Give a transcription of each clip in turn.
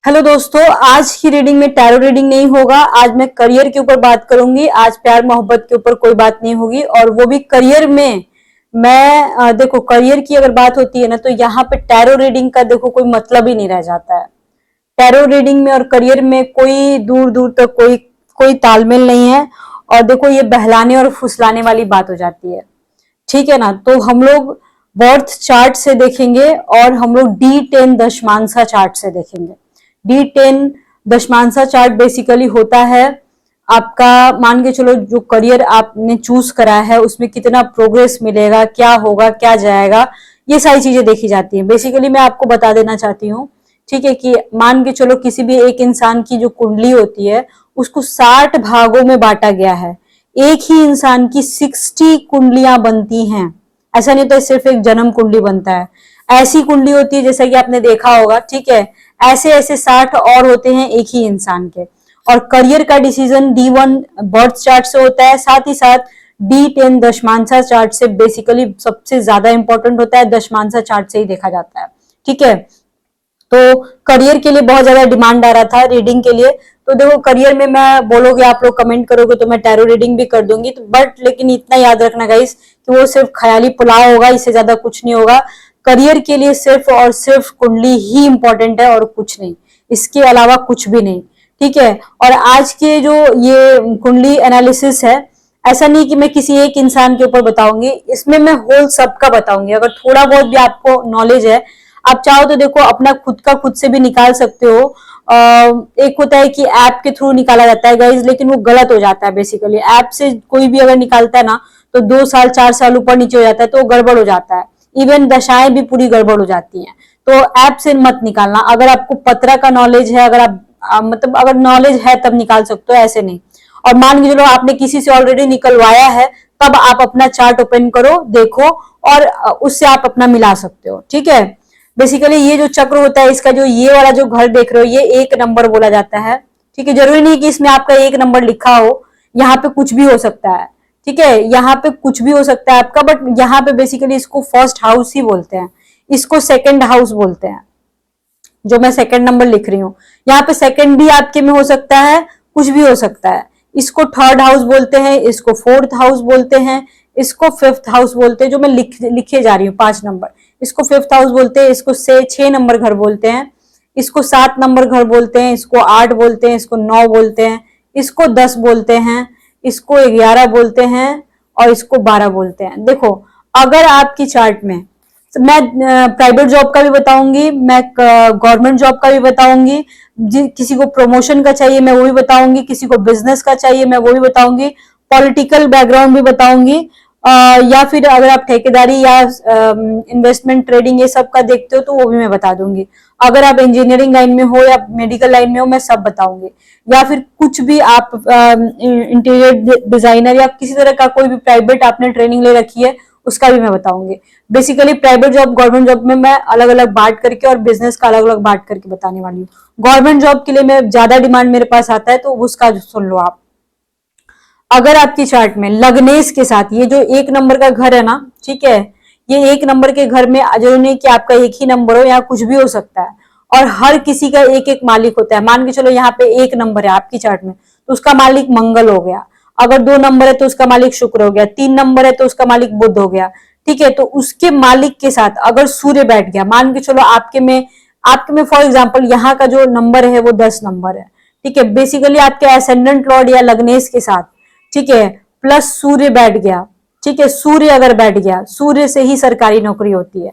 Hello दोस्तों, आज की रीडिंग में टैरो रीडिंग नहीं होगा। आज मैं करियर के ऊपर बात करूंगी। आज प्यार मोहब्बत के ऊपर कोई बात नहीं होगी, और वो भी करियर में। मैं देखो, करियर की अगर बात होती है ना, तो यहाँ पे टैरो रीडिंग का देखो कोई मतलब ही नहीं रह जाता है। टैरो रीडिंग में और करियर में कोई दूर दूर तक कोई कोई तालमेल नहीं है। और देखो, ये बहलाने और फुसलाने वाली बात हो जाती है। ठीक है ना। तो हम लोग बर्थ चार्ट से देखेंगे और हम लोग D10 दशमांसा चार्ट से देखेंगे। D10 दशमांसा चार्ट बेसिकली होता है आपका, मान के चलो जो करियर आपने चूज करा है उसमें कितना प्रोग्रेस मिलेगा, क्या होगा, क्या जाएगा, ये सारी चीजें देखी जाती हैं। बेसिकली मैं आपको बता देना चाहती हूँ, ठीक है, कि मान के चलो किसी भी एक इंसान की जो कुंडली होती है उसको 60 भागों में बांटा गया है। एक ही इंसान की 60 कुंडलियां बनती हैं। ऐसा नहीं तो सिर्फ एक जन्म कुंडली बनता है। ऐसी कुंडली होती है जैसा कि आपने देखा होगा, ठीक है। ऐसे ऐसे 60 और होते हैं एक ही इंसान के। और करियर का डिसीजन D1 बर्थ चार्ट से होता है, साथ ही साथ D10 दशमांसा चार्ट से बेसिकली सबसे ज्यादा इंपॉर्टेंट होता है। दशमांसा चार्ट से ही देखा जाता है, ठीक है। तो करियर के लिए बहुत ज्यादा डिमांड आ रहा था रीडिंग के लिए। तो देखो, करियर में मैं बोलोगे, आप लोग कमेंट करोगे तो मैं टैरो रीडिंग भी कर दूंगी, तो बट लेकिन इतना याद रखना गाइस कि वो सिर्फ ख्याली पुलाव होगा, इससे ज्यादा कुछ नहीं होगा। करियर के लिए सिर्फ और सिर्फ कुंडली ही इंपॉर्टेंट है और कुछ नहीं, इसके अलावा कुछ भी नहीं, ठीक है। और आज के जो ये कुंडली एनालिसिस है, ऐसा नहीं कि मैं किसी एक इंसान के ऊपर बताऊंगी, इसमें मैं होल सबका बताऊंगी। अगर थोड़ा बहुत भी आपको नॉलेज है, आप चाहो तो देखो अपना खुद का खुद से भी निकाल सकते हो। एक होता है कि ऐप के थ्रू निकाला जाता है गाइज, लेकिन वो गलत हो जाता है। बेसिकली ऐप से कोई भी अगर निकालता है ना, तो 2 साल 4 साल ऊपर नीचे हो जाता है, तो वो गड़बड़ हो जाता है। इवन दशाएं भी पूरी गड़बड़ हो जाती हैं। तो ऐप से मत निकालना। अगर आपको पत्रा का नॉलेज है, अगर आप मतलब अगर नॉलेज है तब निकाल सकते हो, ऐसे नहीं। और मान के चलो आपने किसी से ऑलरेडी निकलवाया है, तब आप अपना चार्ट ओपन करो, देखो, और उससे आप अपना मिला सकते हो, ठीक है। बेसिकली ये जो चक्र होता है, इसका जो ये वाला जो घर देख रहे हो, ये 1 नंबर बोला जाता है, ठीक है। जरूरी नहीं कि इसमें आपका 1 नंबर लिखा हो, यहाँ पे कुछ भी हो सकता है, ठीक है। यहाँ पे कुछ भी हो सकता है आपका, बट यहाँ पे बेसिकली इसको फर्स्ट हाउस ही बोलते हैं, इसको सेकंड हाउस बोलते हैं। जो मैं सेकंड नंबर लिख रही हूँ, यहाँ पे सेकंड भी आपके में हो सकता है, कुछ भी हो सकता है। इसको थर्ड हाउस बोलते हैं, इसको फोर्थ हाउस बोलते हैं, इसको फिफ्थ हाउस बोलते हैं। जो मैं लिखे जा रही हूँ 5 नंबर, इसको फिफ्थ हाउस बोलते हैं, इसको 6 नंबर घर बोलते हैं, इसको 7 नंबर घर बोलते हैं, इसको 8 बोलते हैं, इसको 9 बोलते हैं, इसको 10 बोलते हैं, इसको 11 बोलते हैं, और इसको 12 बोलते हैं। देखो, अगर आपकी चार्ट में, मैं प्राइवेट जॉब का भी बताऊंगी, मैं गवर्नमेंट जॉब का भी बताऊंगी, किसी को प्रमोशन का चाहिए मैं वो भी बताऊंगी, किसी को बिजनेस का चाहिए मैं वो भी बताऊंगी, पॉलिटिकल बैकग्राउंड भी बताऊंगी, या फिर अगर आप ठेकेदारी या इन्वेस्टमेंट ट्रेडिंग ये सब का देखते हो तो वो भी मैं बता दूंगी। अगर आप इंजीनियरिंग लाइन में हो या मेडिकल लाइन में हो, मैं सब बताऊंगी। या फिर कुछ भी आप इंटीरियर डिजाइनर या किसी तरह का कोई भी प्राइवेट आपने ट्रेनिंग ले रखी है, उसका भी मैं बताऊंगी। Basically private job government job में मैं अलग अलग बांट करके, और बिजनेस का अलग अलग बांट करके बताने वाली हूँ। गवर्नमेंट जॉब के लिए मैं ज्यादा डिमांड मेरे पास आता है, तो उसका सुन लो आप। अगर आपकी चार्ट में लग्नेश के साथ ये जो 1 नंबर का घर है ना, ठीक है, ये 1 नंबर के घर में जरूरी नहीं कि आपका एक ही नंबर हो, यहाँ कुछ भी हो सकता है। और हर किसी का एक एक मालिक होता है। मान के चलो यहाँ पे 1 नंबर है आपकी चार्ट में, तो उसका मालिक मंगल हो गया। अगर 2 नंबर है तो उसका मालिक शुक्र हो गया। 3 नंबर है तो उसका मालिक बुध हो गया, ठीक है। तो उसके मालिक के साथ अगर सूर्य बैठ गया, मान के चलो आपके में फॉर एग्जाम्पल यहाँ का जो नंबर है वो 10 नंबर है, ठीक है। बेसिकली आपके एसेंडेंट लॉर्ड या लग्नेश के साथ, ठीक है, प्लस सूर्य बैठ गया, ठीक है। सूर्य अगर बैठ गया, सूर्य से ही सरकारी नौकरी होती है।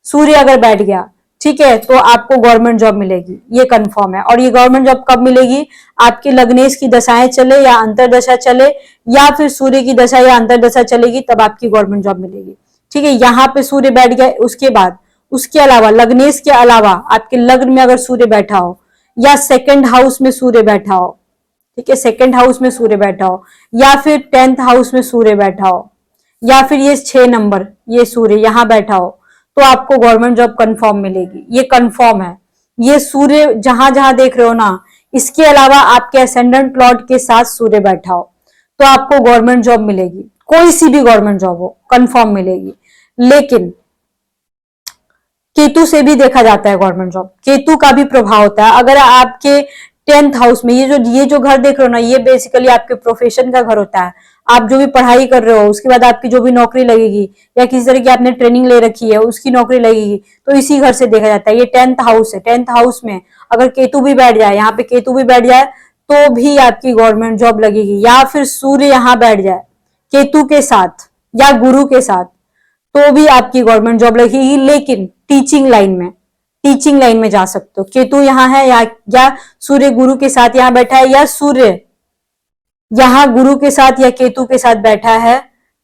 सूर्य अगर बैठ गया, ठीक है, तो आपको गवर्नमेंट जॉब मिलेगी, ये कंफर्म है। और ये गवर्नमेंट जॉब कब मिलेगी? आपके लग्नेश की दशाएं चले या अंतरदशा चले, या फिर सूर्य की दशा या अंतरदशा चलेगी, तब आपकी गवर्नमेंट जॉब मिलेगी, ठीक है। यहाँ पे सूर्य बैठ गया, उसके बाद उसके अलावा लग्नेश के अलावा आपके लग्न में अगर सूर्य बैठा हो, या सेकंड हाउस में सूर्य बैठा हो, ठीक है, सेकंड हाउस में सूर्य बैठा हो, या फिर 10th हाउस में सूर्य बैठा हो, या फिर ये 6 नंबर ये सूर्य यहां बैठा हो, तो आपको गवर्नमेंट जॉब कंफर्म मिलेगी, ये कंफर्म है। ये सूर्य जहां जहां देख रहे हो ना, इसके अलावा आपके असेंडेंट लॉर्ड के साथ सूर्य बैठा हो, तो आपको गवर्नमेंट जॉब मिलेगी। कोई सी भी गवर्नमेंट जॉब हो, कंफर्म मिलेगी। लेकिन केतु से भी देखा जाता है गवर्नमेंट जॉब, केतु का भी प्रभाव होता है। अगर आपके 10th हाउस में ये जो घर देख रहे हो ना, ये बेसिकली आपके प्रोफेशन का घर होता है। आप जो भी पढ़ाई कर रहे हो, उसके बाद आपकी जो भी नौकरी लगेगी या किसी तरह की आपने ट्रेनिंग ले रखी है उसकी नौकरी लगेगी, तो इसी घर से देखा जाता है। ये 10th हाउस है। 10th हाउस में अगर केतु भी बैठ जाए, यहाँ पे केतु भी बैठ जाए तो भी आपकी गवर्नमेंट जॉब लगेगी, या फिर सूर्य यहाँ बैठ जाए केतु के साथ या गुरु के साथ, तो भी आपकी गवर्नमेंट जॉब लगेगी। लेकिन टीचिंग लाइन में जा सकते हो। केतु यहाँ है या सूर्य गुरु के साथ यहाँ बैठा है, या सूर्य यहाँ गुरु के साथ या केतु के साथ बैठा है,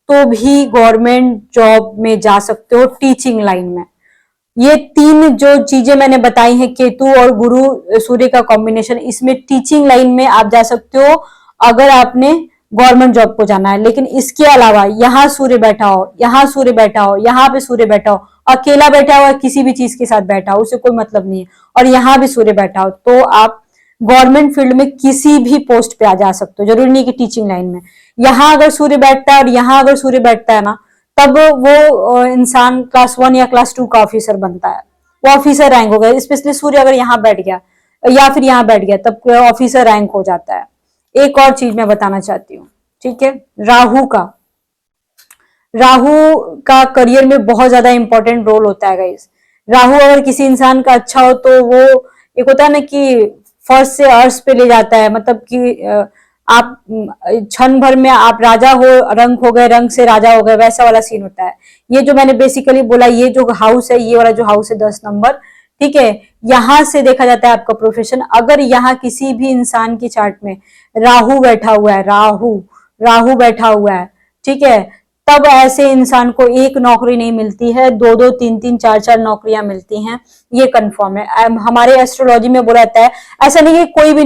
तो भी गवर्नमेंट जॉब में जा सकते हो टीचिंग लाइन में। ये तीन जो चीजें मैंने बताई हैं, केतु और गुरु सूर्य का कॉम्बिनेशन, इसमें टीचिंग लाइन में आप जा सकते हो अगर आपने गवर्नमेंट जॉब को जाना है। लेकिन इसके अलावा यहाँ सूर्य बैठा हो, यहाँ सूर्य बैठा हो, यहाँ पे सूर्य बैठा हो, अकेला बैठा हुआ, किसी भी चीज के साथ बैठा हो, उसे कोई मतलब नहीं है, और यहाँ भी सूर्य बैठा हो, तो आप गवर्नमेंट फील्ड में किसी भी पोस्ट पे आ जा सकते हो। जरूरी नहीं कि टीचिंग लाइन में। यहाँ अगर सूर्य बैठता है और यहाँ अगर सूर्य बैठता है ना, तब वो इंसान क्लास 1 या क्लास 2 का ऑफिसर बनता है, वो ऑफिसर रैंक हो गया। स्पेशली सूर्य अगर यहाँ बैठ गया या फिर यहाँ बैठ गया, तब ऑफिसर रैंक हो जाता है। एक और चीज मैं बताना चाहती हूँ, ठीक है, राहु का करियर में बहुत ज्यादा इंपॉर्टेंट रोल होता है गाइस। राहु अगर किसी इंसान का अच्छा हो तो वो एक होता है ना कि फर्स्ट से अर्श पे ले जाता है, मतलब कि आप क्षण भर में आप राजा हो, रंक हो गए, रंक से राजा हो गए, वैसा वाला सीन होता है। ये जो मैंने बेसिकली बोला, ये जो हाउस है, ये वाला जो हाउस है 10 नंबर, ठीक है, यहां से देखा जाता है आपका प्रोफेशन। अगर यहाँ किसी भी इंसान की चार्ट में राहु बैठा हुआ है, राहु बैठा हुआ है, ठीक है, तब ऐसे इंसान को एक नौकरी नहीं मिलती है, 2-2, 3-3, 4-4 नौकरियां मिलती हैं, ये कंफर्म है। हमारे एस्ट्रोलॉजी में बोला जाता है, ऐसा नहीं है कोई भी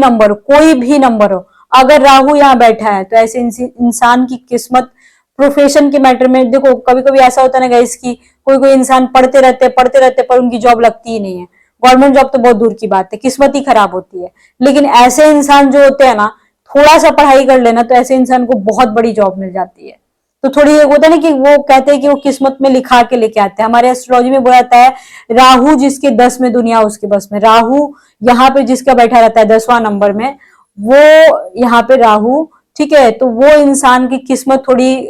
नंबर हो, अगर राहु यहाँ बैठा है तो ऐसे इंसान की किस्मत प्रोफेशन के मैटर में, देखो कभी कभी ऐसा होता है ना गाइस कि कोई इंसान पढ़ते रहते पर उनकी जॉब लगती ही नहीं है। गवर्नमेंट जॉब तो बहुत दूर की बात है, किस्मत ही खराब होती है। लेकिन ऐसे इंसान जो होते हैं ना, थोड़ा सा पढ़ाई कर लेना तो ऐसे इंसान को बहुत बड़ी जॉब मिल जाती है। तो थोड़ी होता है ना कि वो कहते हैं कि वो किस्मत में लिखा के लेके आते हैं। हमारे एस्ट्रोलॉजी में बोला जाता है, राहु जिसके 10 में, दुनिया उसके बस में। राहु यहाँ पे जिसका बैठा रहता है 10वां नंबर में, वो यहाँ पे राहु, ठीक है, तो वो इंसान की किस्मत थोड़ी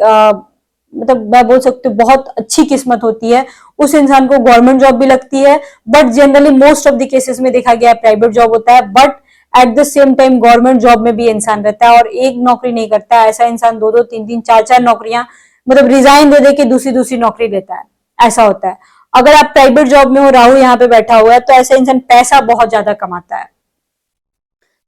मतलब मैं बोल सकती हूँ बहुत अच्छी किस्मत होती है। उस इंसान को गवर्नमेंट जॉब भी लगती है, but generally most of the cases में देखा गया है प्राइवेट जॉब होता है। But at the same time government job में भी इंसान रहता है और एक नौकरी नहीं करता है। ऐसा इंसान 2-2, 3-3, 4-4 नौकरियां, मतलब रिजाइन दे के दूसरी नौकरी लेता है, ऐसा होता है। अगर आप प्राइवेट जॉब में हो, राहु यहाँ पे बैठा हुआ है, तो ऐसा इंसान पैसा बहुत ज्यादा कमाता है,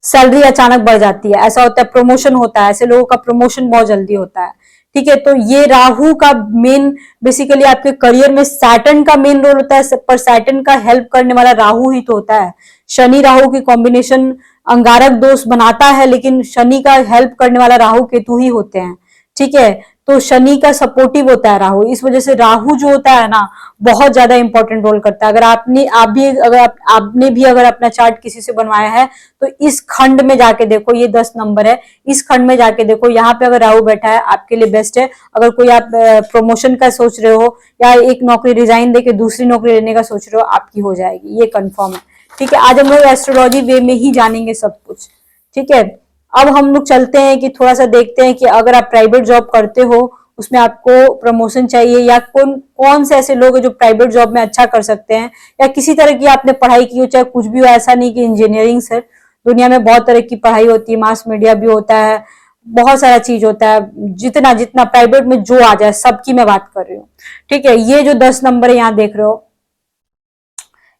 सैलरी अचानक बढ़ जाती है, ऐसा होता है, प्रमोशन होता है, ऐसे लोगों का प्रमोशन बहुत जल्दी होता है, ठीक है। तो ये राहु का मेन बेसिकली आपके करियर में सैटर्न का मेन रोल होता है, पर सैटर्न का हेल्प करने वाला राहु ही तो होता है। शनि राहु की कॉम्बिनेशन अंगारक दोष बनाता है, लेकिन शनि का हेल्प करने वाला राहु केतु ही होते हैं, ठीक है। तो शनि का सपोर्टिव होता है राहु, इस वजह से राहु जो होता है ना, बहुत ज्यादा इंपॉर्टेंट रोल करता है। अगर आपने भी अगर अपना चार्ट किसी से बनवाया है, तो इस खंड में जाके देखो, ये 10 नंबर है, इस खंड में जाके देखो, यहाँ पे अगर राहु बैठा है आपके लिए बेस्ट है। अगर कोई आप प्रमोशन का सोच रहे हो या एक नौकरी रिजाइन देके दूसरी नौकरी लेने का सोच रहे हो, आपकी हो जाएगी, ये कंफर्म है, ठीक है। आज हम लोग एस्ट्रोलॉजी वे में ही जानेंगे सब कुछ, ठीक है। अब हम लोग चलते हैं कि थोड़ा सा देखते हैं कि अगर आप प्राइवेट जॉब करते हो, उसमें आपको प्रमोशन चाहिए, या कौन से ऐसे लोग हैं जो प्राइवेट जॉब में अच्छा कर सकते हैं, या किसी तरह की आपने पढ़ाई की हो, चाहे कुछ भी हो, ऐसा नहीं कि इंजीनियरिंग से, दुनिया में बहुत तरह की पढ़ाई होती है, मास मीडिया भी होता है, बहुत सारा चीज होता है, जितना प्राइवेट में जो आ जाए सबकी मैं बात कर रही हूँ, ठीक है। ये जो 10 नंबर है यहाँ देख रहे हो,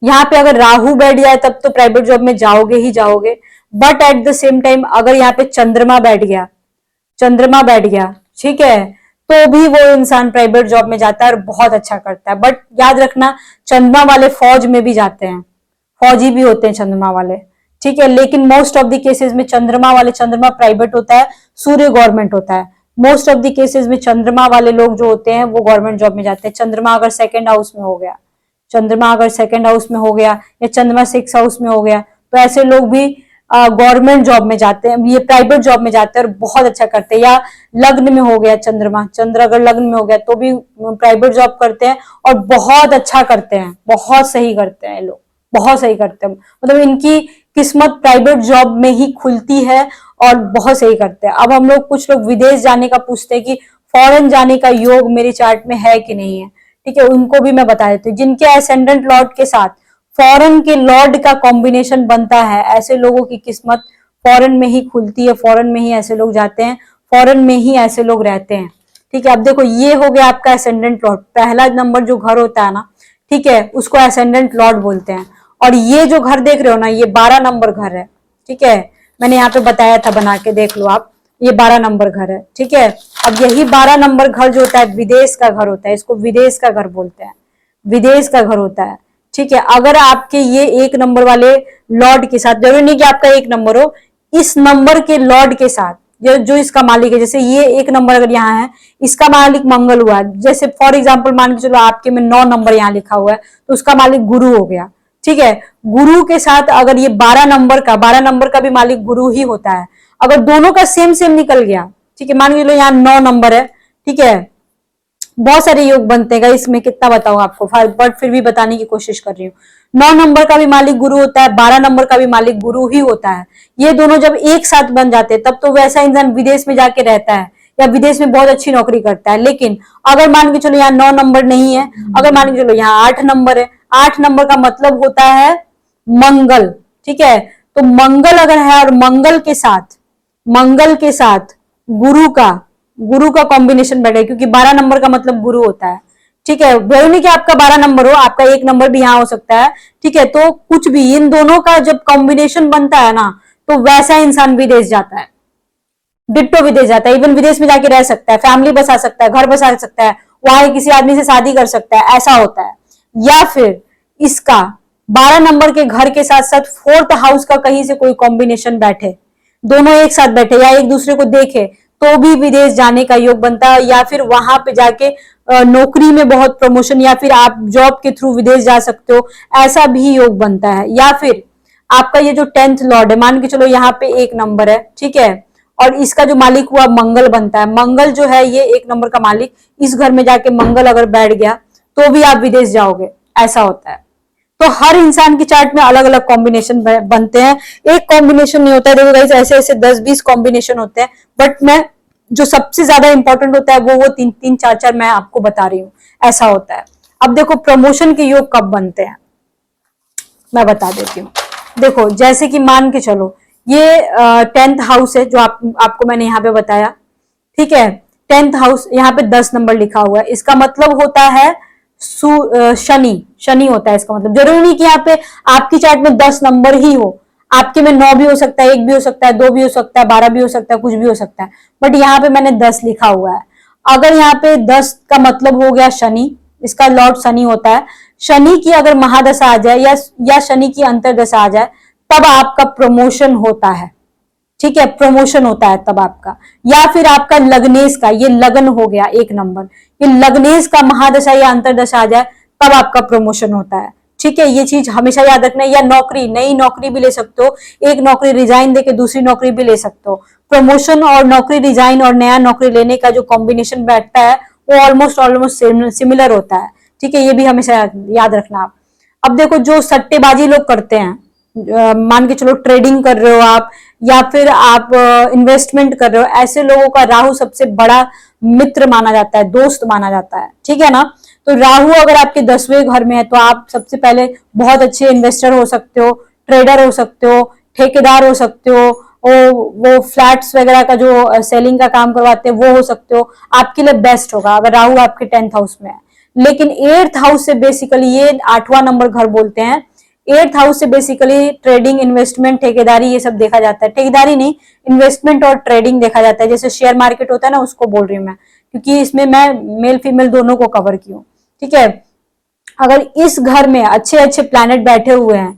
यहाँ पे अगर राहु बैठ जाए तब तो प्राइवेट जॉब में जाओगे ही जाओगे। But at the same time अगर यहाँ पे चंद्रमा बैठ गया, ठीक है, तो भी वो इंसान प्राइवेट जॉब में जाता है और बहुत अच्छा करता है। बट याद रखना, चंद्रमा वाले फौज में भी जाते हैं, फौजी भी होते हैं चंद्रमा वाले, ठीक है। लेकिन मोस्ट ऑफ द केसेस में चंद्रमा प्राइवेट होता है, सूर्य गवर्नमेंट होता है। मोस्ट ऑफ द केसेस में चंद्रमा वाले लोग जो होते हैं वो गवर्नमेंट जॉब में जाते हैं। चंद्रमा अगर सेकंड हाउस में हो गया, या चंद्रमा 6 हाउस में हो गया, तो ऐसे लोग भी गवर्नमेंट जॉब में जाते हैं, ये प्राइवेट जॉब में जाते हैं और बहुत अच्छा करते हैं, या लग्न में हो गया चंद्र अगर लग्न में हो गया तो भी प्राइवेट जॉब करते हैं और बहुत अच्छा करते हैं, बहुत सही करते हैं लोग, बहुत सही करते हैं, मतलब इनकी किस्मत प्राइवेट जॉब में ही खुलती है और बहुत सही करते हैं। अब हम लोग कुछ लोग विदेश जाने का पूछते हैं कि फॉरेन जाने का योग मेरे चार्ट में है कि नहीं है, ठीक है, उनको भी मैं बता देती हूँ। जिनके एसेंडेंट लॉर्ड के साथ फॉरेन के लॉर्ड का कॉम्बिनेशन बनता है, ऐसे लोगों की किस्मत फॉरेन में ही खुलती है, फॉरेन में ही ऐसे लोग जाते हैं, फॉरेन में ही ऐसे लोग रहते हैं, ठीक है। अब देखो ये हो गया आपका एसेंडेंट लॉर्ड, पहला नंबर जो घर होता है ना, ठीक है, उसको एसेंडेंट लॉर्ड बोलते हैं। और ये जो घर देख रहे हो ना, ये 12 नंबर घर है, ठीक है, मैंने यहाँ पे बताया था, बना के देख लो आप, ये 12 नंबर घर है, ठीक है। अब यही 12 नंबर घर जो होता है विदेश का घर होता है, इसको विदेश का घर बोलते हैं, विदेश का घर होता है, ठीक है। अगर आपके ये 1 नंबर वाले लॉर्ड के साथ, जरूरी नहीं कि आपका 1 नंबर हो, इस नंबर के लॉर्ड के साथ जो इसका मालिक है, जैसे ये 1 नंबर अगर यहाँ है, इसका मालिक मंगल हुआ, जैसे फॉर एग्जाम्पल मान के चलो आपके में 9 नंबर यहाँ लिखा हुआ है, तो उसका मालिक गुरु हो गया, ठीक है। गुरु के साथ अगर ये 12 नंबर का भी मालिक गुरु ही होता है, अगर दोनों का सेम सेम निकल गया, ठीक है, मान के चलो यहाँ 9 नंबर है, ठीक है, बहुत सारे योग बनते हैं, इसमें कितना बताऊं आपको, बट फिर भी बताने की कोशिश कर रही हूँ। 9 नंबर का भी मालिक गुरु होता है, 12 नंबर का भी मालिक गुरु ही होता है, ये दोनों जब एक साथ बन जाते हैं तब तो वैसा इंसान विदेश में जाके रहता है या विदेश में बहुत अच्छी नौकरी करता है। लेकिन अगर मान के चलो यहाँ 9 नंबर नहीं है, अगर मान के चलो यहाँ 8 नंबर है, 8 नंबर का मतलब होता है मंगल, ठीक है, तो मंगल अगर है और मंगल के साथ गुरु का कॉम्बिनेशन बैठे, क्योंकि 12 नंबर का मतलब गुरु होता है, ठीक है, वही नहीं कि आपका 12 नंबर हो, आपका 1 नंबर भी यहाँ हो सकता है, ठीक है, तो कुछ भी इन दोनों का जब कॉम्बिनेशन बनता है ना, तो वैसा इंसान विदेश जाता है, डिट्टो विदेश जाता है, इवन विदेश में जाके रह सकता है, फैमिली बसा सकता है, घर बसा सकता है, वहां किसी आदमी से शादी कर सकता है, ऐसा होता है। या फिर इसका 12 नंबर के घर के साथ साथ 4th हाउस का कहीं से कोई कॉम्बिनेशन बैठे, दोनों एक साथ बैठे या एक दूसरे को देखे, तो भी विदेश जाने का योग बनता है, या फिर वहां पे जाके नौकरी में बहुत प्रमोशन, या फिर आप जॉब के थ्रू विदेश जा सकते हो, ऐसा भी योग बनता है। या फिर आपका ये जो 10th लॉर्ड है, मान के चलो यहाँ पे 1 नंबर है, ठीक है, और इसका जो मालिक हुआ मंगल बनता है, मंगल जो है ये 1 नंबर का मालिक, इस घर में जाके मंगल अगर बैठ गया तो भी आप विदेश जाओगे, ऐसा होता है। तो हर इंसान की चार्ट में अलग अलग कॉम्बिनेशन बनते हैं, एक कॉम्बिनेशन नहीं होता है, देखो गाइस ऐसे ऐसे 10-20 कॉम्बिनेशन होते हैं, बट मैं जो सबसे ज्यादा इंपॉर्टेंट होता है वो 3-3 4-4 मैं आपको बता रही हूँ, ऐसा होता है। अब देखो प्रमोशन के योग कब बनते हैं, मैं बता देती हूँ। देखो जैसे कि मान के चलो ये 10th हाउस है जो आपको मैंने यहाँ पे बताया, ठीक है, 10th हाउस यहाँ पे 10 नंबर लिखा हुआ है, इसका मतलब होता है शनि होता है इसका मतलब। जरूरी नहीं कि यहाँ पे आपकी चार्ट में 10 नंबर ही हो, आपके में 9 भी हो सकता है, 1 भी हो सकता है, 2 भी हो सकता है, 12 भी हो सकता है, कुछ भी हो सकता है, बट यहाँ पे मैंने 10 लिखा हुआ है। अगर यहाँ पे 10 का मतलब हो गया शनि, इसका लॉर्ड शनि होता है, शनि की अगर महादशा आ जाए या शनि की अंतरदशा आ जाए तब आपका प्रमोशन होता है, ठीक है, प्रमोशन होता है तब आपका। या फिर आपका लग्नेश का, ये लगन हो गया 1 नंबर, ये लग्नेश का महादशा या अंतरदशा आ जाए तब आपका प्रमोशन होता है, ठीक है, ये चीज हमेशा याद रखना है। या नौकरी, नई नौकरी भी ले सकते हो, एक नौकरी रिजाइन देके दूसरी नौकरी भी ले सकते हो। प्रमोशन और नौकरी रिजाइन और नया नौकरी लेने का जो कॉम्बिनेशन बैठता है वो ऑलमोस्ट सिमिलर होता है, ठीक है, ये भी हमेशा याद रखना आप। अब देखो जो सट्टेबाजी लोग करते हैं, मान के चलो ट्रेडिंग कर रहे हो आप, या फिर आप इन्वेस्टमेंट कर रहे हो, ऐसे लोगों का राहु सबसे बड़ा मित्र माना जाता है, दोस्त माना जाता है, ठीक है ना। तो राहु अगर आपके 10वें घर में है तो आप सबसे पहले बहुत अच्छे इन्वेस्टर हो सकते हो, ट्रेडर हो सकते हो, ठेकेदार हो सकते हो, वो फ्लैट्स वगैरह का जो सेलिंग का काम करवाते हैं वो हो सकते हो, आपके लिए बेस्ट होगा अगर राहु आपके 10th हाउस में है। लेकिन 8th हाउस से बेसिकली, ये 8वां नंबर घर बोलते हैं, 8th हाउस से बेसिकली ट्रेडिंग, इन्वेस्टमेंट, ठेकेदारी ये सब देखा जाता है। ठेकेदारी नहीं, इन्वेस्टमेंट और ट्रेडिंग देखा जाता है, जैसे शेयर मार्केट होता है ना, उसको बोल रही हूँ मैं, क्योंकि इसमें मैं मेल फीमेल दोनों को कवर की हूँ, ठीक है। अगर इस घर में अच्छे अच्छे प्लैनेट बैठे हुए हैं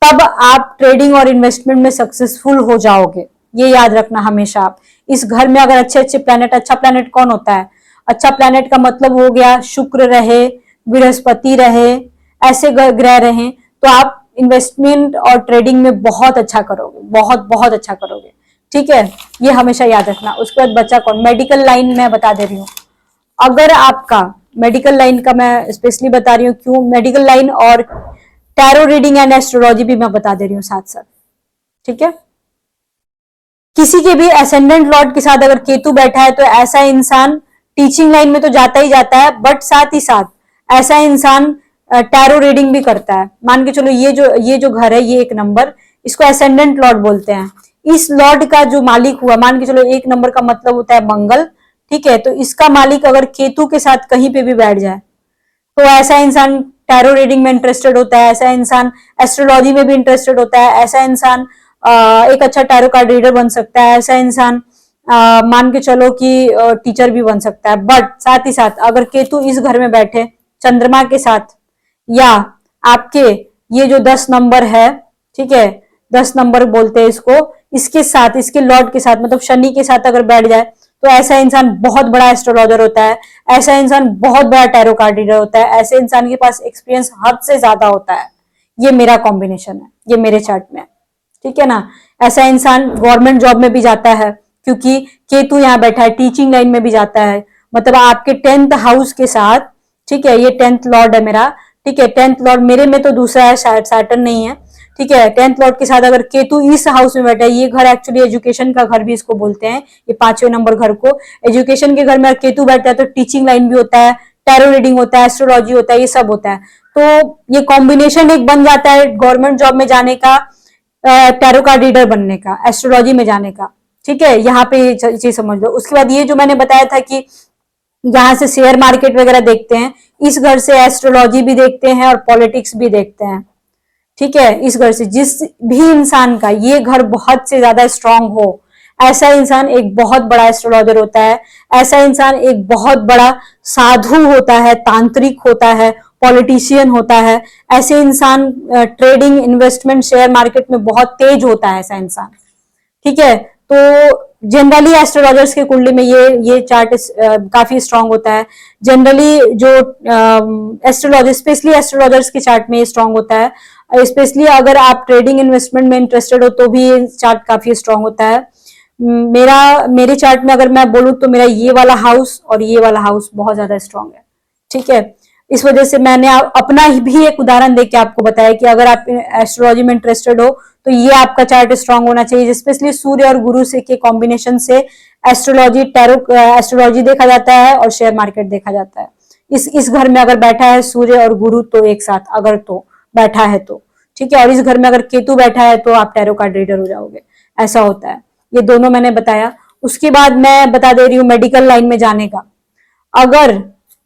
तब आप ट्रेडिंग और इन्वेस्टमेंट में सक्सेसफुल हो जाओगे, ये याद रखना हमेशा आप। इस घर में अगर अच्छे अच्छे प्लैनेट, अच्छा प्लैनेट कौन होता है, अच्छा प्लैनेट का मतलब हो गया शुक्र रहे, बृहस्पति रहे, ऐसे ग्रह रहे, तो आप इन्वेस्टमेंट और ट्रेडिंग में बहुत अच्छा करोगे, बहुत बहुत अच्छा करोगे। ठीक है, ये हमेशा याद रखना। उसके बाद बच्चा कौन, मेडिकल लाइन में बता दे रही हूँ। अगर आपका मेडिकल लाइन का मैं स्पेशली बता रही हूँ, क्यों मेडिकल लाइन, और टैरो रीडिंग एंड एस्ट्रोलॉजी भी मैं बता दे रही हूँ साथ साथ। ठीक है, किसी के भी असेंडेंट लॉर्ड के साथ अगर केतु बैठा है तो ऐसा इंसान टीचिंग लाइन में तो जाता ही जाता है, बट साथ ही साथ ऐसा इंसान टैरो रीडिंग भी करता है। मान के चलो ये जो घर है, ये 1 नंबर, इसको असेंडेंट लॉर्ड बोलते हैं। इस लॉर्ड का जो मालिक हुआ, मान के चलो 1 नंबर का मतलब होता है मंगल। ठीक है, तो इसका मालिक अगर केतु के साथ कहीं पे भी बैठ जाए तो ऐसा इंसान टैरो रीडिंग में इंटरेस्टेड होता है, ऐसा इंसान एस्ट्रोलॉजी में भी इंटरेस्टेड होता है, ऐसा इंसान एक अच्छा टैरो कार्ड रीडर बन सकता है, ऐसा इंसान मान के चलो कि टीचर भी बन सकता है। बट साथ ही साथ अगर केतु इस घर में बैठे चंद्रमा के साथ, या आपके ये जो 10 नंबर है, ठीक है, 10 नंबर बोलते हैं इसको, इसके साथ, इसके लॉर्ड के साथ मतलब शनि के साथ अगर बैठ जाए तो ऐसा इंसान बहुत बड़ा एस्ट्रोलॉजर होता है, ऐसा इंसान बहुत बड़ा टैरो कार्ड रीडर होता है, ऐसे इंसान के पास एक्सपीरियंस हद से ज्यादा होता है। ये मेरा कॉम्बिनेशन है, ये मेरे चार्ट में। ठीक है ना, ऐसा इंसान गवर्नमेंट जॉब में भी जाता है क्योंकि केतु यहाँ बैठा है, टीचिंग लाइन में भी जाता है, मतलब आपके 10th हाउस के साथ। ठीक है, ये 10th लॉर्ड है मेरा। ठीक है, 10th लॉर्ड मेरे में तो दूसरा है, सैटर्न नहीं है। ठीक है, 10th लॉर्ड के साथ अगर केतु इस हाउस में बैठा है, ये घर एक्चुअली एजुकेशन का घर भी इसको बोलते हैं, ये 5वें नंबर घर को एजुकेशन के घर में केतु बैठता है तो टीचिंग लाइन भी होता है, टैरो रीडिंग होता है, एस्ट्रोलॉजी होता है, ये सब होता है। तो ये कॉम्बिनेशन एक बन जाता है गवर्नमेंट जॉब में जाने का, टैरो कार्ड रीडर बनने का, एस्ट्रोलॉजी में जाने का। ठीक है, यहाँ पे ये चीज समझ लो। उसके बाद ये जो मैंने बताया था कि यहाँ से शेयर मार्केट वगैरह देखते हैं, इस घर से एस्ट्रोलॉजी भी देखते हैं और पॉलिटिक्स भी देखते हैं। ठीक है, इस घर से जिस भी इंसान का ये घर बहुत से ज्यादा स्ट्रांग हो, ऐसा इंसान एक बहुत बड़ा एस्ट्रोलॉजर होता है, ऐसा इंसान एक बहुत बड़ा साधु होता है, तांत्रिक होता है, पॉलिटिशियन होता है, ऐसे इंसान ट्रेडिंग, इन्वेस्टमेंट, शेयर मार्केट में बहुत तेज होता है ऐसा इंसान। ठीक है, तो जनरली एस्ट्रोलॉजर्स के कुंडली में ये चार्ट काफी स्ट्रांग होता है। जनरली जो एस्ट्रोलॉजर, स्पेशली एस्ट्रोलॉजर्स के चार्ट में ये स्ट्रांग होता है। स्पेशली अगर आप ट्रेडिंग इन्वेस्टमेंट में इंटरेस्टेड हो तो भी ये चार्ट काफी स्ट्रांग होता है। मेरे चार्ट में अगर मैं बोलूं तो मेरा ये वाला हाउस और ये वाला हाउस बहुत ज्यादा स्ट्रांग है। ठीक है, इस वजह से मैंने अपना भी एक उदाहरण देके आपको बताया कि अगर आप एस्ट्रोलॉजी में इंटरेस्टेड हो तो ये आपका चार्ट स्ट्रांग होना चाहिए। स्पेशली सूर्य और गुरु से के कॉम्बिनेशन से एस्ट्रोलॉजी, टैरो एस्ट्रोलॉजी देखा जाता है और शेयर मार्केट देखा जाता है। इस घर में अगर बैठा है सूर्य और गुरु तो एक साथ, अगर तो बैठा है तो ठीक है, और इस घर में अगर केतु बैठा है तो आप टैरो कार्ड रीडर हो जाओगे, ऐसा होता है। ये दोनों मैंने बताया। उसके बाद मैं बता दे रही हूँ मेडिकल लाइन में जाने का। अगर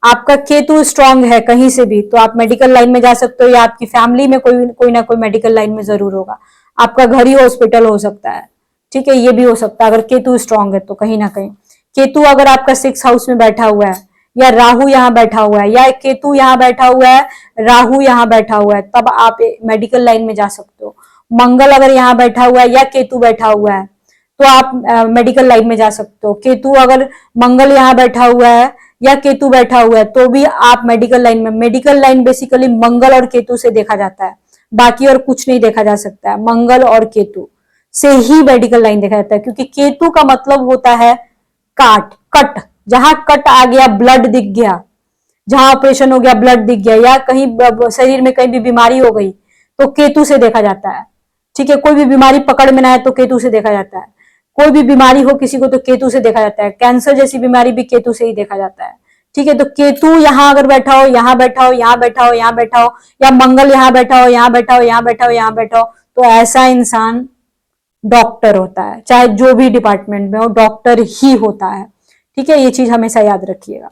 आपका केतु स्ट्रांग है कहीं से भी तो आप मेडिकल लाइन में जा सकते हो, या आपकी फैमिली में कोई ना कोई मेडिकल लाइन में जरूर होगा। आपका घर ही हॉस्पिटल हो सकता है। ठीक है, ये भी हो सकता है अगर केतु स्ट्रांग है तो कहीं ना कहीं। केतु अगर आपका 6th हाउस में बैठा हुआ है, या राहु यहाँ बैठा हुआ है, या केतु यहाँ बैठा हुआ है, राहु यहाँ बैठा हुआ है, तब आप मेडिकल लाइन में जा सकते हो। मंगल अगर यहाँ बैठा हुआ है या केतु बैठा हुआ है तो आप मेडिकल लाइन में जा सकते हो। केतु अगर मंगल यहाँ बैठा हुआ है या केतु बैठा हुआ है तो भी आप मेडिकल लाइन में। मेडिकल लाइन बेसिकली मंगल और केतु से देखा जाता है, बाकी और कुछ नहीं देखा जा सकता है। मंगल और केतु से ही मेडिकल लाइन देखा जाता है, क्योंकि केतु का मतलब होता है कट। जहां कट आ गया, ब्लड दिख गया, जहां ऑपरेशन हो गया ब्लड दिख गया, या कहीं शरीर में कहीं भी बीमारी हो गई तो केतु से देखा जाता है। ठीक है, कोई भी बीमारी पकड़ में ना आए तो केतु से देखा जाता है। कोई भी बीमारी हो किसी को तो केतु से देखा जाता है। कैंसर जैसी बीमारी भी केतु से ही देखा जाता है। ठीक है, तो केतु यहाँ अगर बैठा हो, यहाँ बैठा हो, यहाँ बैठा हो, यहाँ बैठा हो, या मंगल यहाँ बैठा हो, यहाँ बैठा हो, यहाँ बैठा हो, यहाँ बैठा हो, तो ऐसा इंसान डॉक्टर होता है। चाहे जो भी डिपार्टमेंट में हो, डॉक्टर ही होता है। ठीक है, ये चीज हमेशा याद रखिएगा।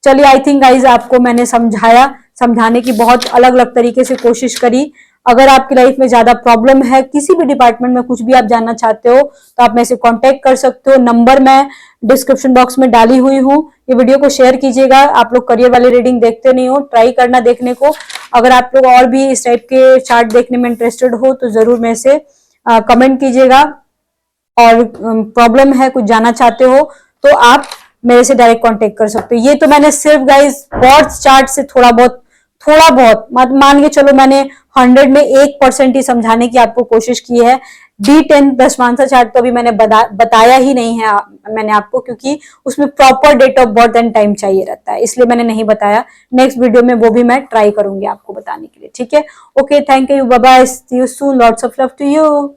चलिए, आई थिंक गाइज आपको मैंने समझाने की बहुत अलग अलग तरीके से कोशिश करी। अगर आपकी लाइफ में ज्यादा प्रॉब्लम है, किसी भी डिपार्टमेंट में कुछ भी आप जानना चाहते हो तो आप मेरे से कांटेक्ट कर सकते हो। नंबर मैं डिस्क्रिप्शन बॉक्स में डाली हुई हूँ। ये वीडियो को शेयर कीजिएगा। आप लोग करियर वाली रीडिंग देखते नहीं हो, ट्राई करना देखने को। अगर आप लोग और भी इस टाइप के चार्ट देखने में इंटरेस्टेड हो तो जरूर मेरे से कमेंट कीजिएगा। और प्रॉब्लम है, कुछ जानना चाहते हो तो आप मेरे से डायरेक्ट कांटेक्ट कर सकते हो। ये तो मैंने सिर्फ गाइज बॉर्ड्स चार्ट से थोड़ा बहुत मान के चलो मैंने 100 में 1% ही समझाने की आपको कोशिश की है। D10 दशमांशा चार्ट तो अभी मैंने बताया ही नहीं है मैंने आपको, क्योंकि उसमें proper date of birth and time चाहिए रहता है, इसलिए मैंने नहीं बताया। नेक्स्ट वीडियो में वो भी मैं ट्राई करूंगी आपको बताने के लिए, ठीक है। Okay, thank you, bye bye, see you soon, lots of love to you.